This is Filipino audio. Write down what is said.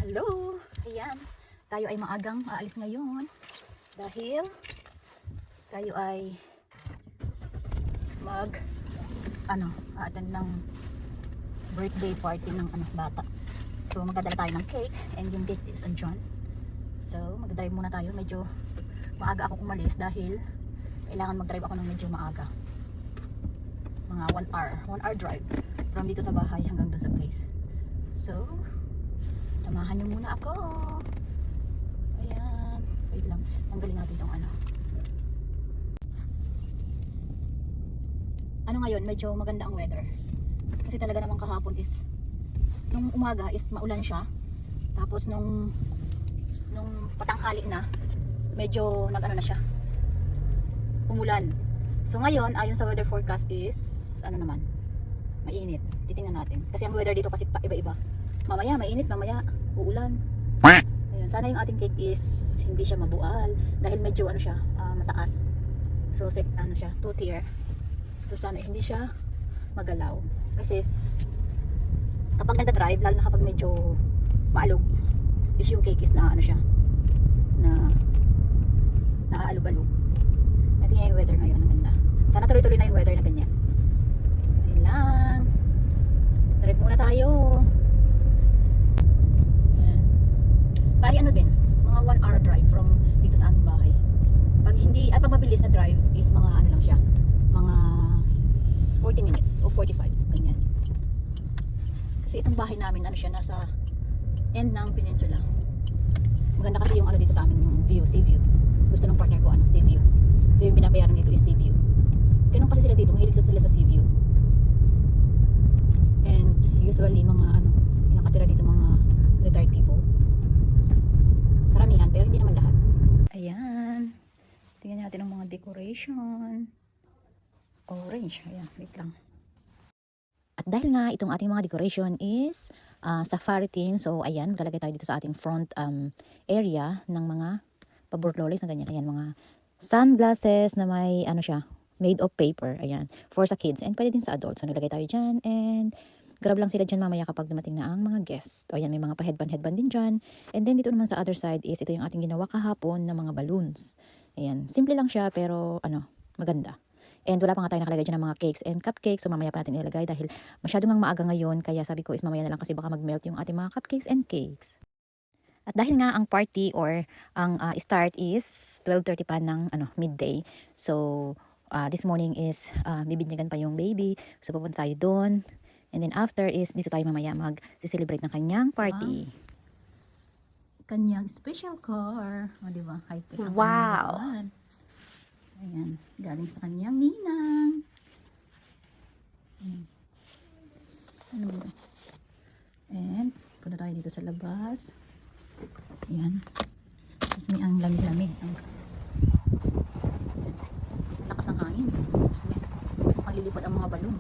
Hello! Ayan, tayo ay maagang aalis ngayon dahil tayo ay attend ng birthday party ng bata. So magdadala tayo ng cake and yung cake is andyan. So magdadrive muna tayo, medyo maaga akong umalis dahil kailangan magdrive ako ng medyo maaga. Mga 1 hour drive from dito sa bahay hanggang doon sa place. So samahan niyo muna ako. Ayan. Wait lang. Tanggalin natin itong ngayon, medyo maganda ang weather. Kasi talaga naman kahapon is, nung umaga is maulan siya. Tapos nung patanghali na, medyo na siya. Umulan. So ngayon, ayon sa weather forecast is, mainit. Titingnan natin. Kasi ang weather dito kasi iba-iba. Mamaya mainit, mamaya uulan. Ayun, sana yung ating cake is hindi siya mabual dahil medyo mataas. So siya, 2 tier. So sana hindi siya magalaw. Kasi kapag nagda-drive, lalo na kapag medyo maalog, is yung cake is na naaalog-alog. Ito yung weather ngayon, ang ganda. Sana tuloy-tuloy na yung weather na ganyan. Ayun lang. Drive muna tayo. Bali mga 1 hour drive from dito sa aming bahay. Pag mabilis na drive is mga lang siya, mga 40 minutes o 45, ganyan. Kasi itong bahay namin nasa end ng peninsula. Maganda kasi yung dito sa amin, yung view, sea view. Gusto ng partner ko sea view. So yung binabayaran dito is sea view. Ganun kasi sila dito, mahilig sila sa sea view. And usually mga nakatira dito mga retired people. Karamihan, pero hindi naman lahat. Ayan. Tingnan natin ang mga decoration. Orange. Ayan, wait lang. At dahil nga itong ating mga decoration is safari theme. So, ayan, maglalagay tayo dito sa ating front area ng mga paborlolis na ganyan. Ayan, mga sunglasses na may made of paper. Ayan, for sa kids. And pwede din sa adults. So, naglagay tayo dyan. And grab lang sila dyan mamaya kapag dumating na ang mga guests. O ayan, may mga pa-headband din dyan. And then dito naman sa other side is ito yung ating ginawa kahapon na mga balloons. Ayan, simple lang siya pero maganda. And wala pa nga tayo nakalagay dyan ng mga cakes and cupcakes. So mamaya pa natin ilagay dahil masyado ngang maaga ngayon. Kaya sabi ko is mamaya na lang kasi baka mag-melt yung ating mga cupcakes and cakes. At dahil nga ang party or ang start is 12:30 pa ng midday. So this morning is bibinyagan pa yung baby. So pupunta tayo doon. And then after is dito tayo mamaya mag-celebrate ng kanyang party. Kanyang special car. O diba? High-tech. Wow! Ayan. Galing sa kanyang ninang. And punta tayo dito sa labas. Ayan. Tapos may ang lamig-lamig. Lakas ng hangin. Tapos may lilipad ang mga balon.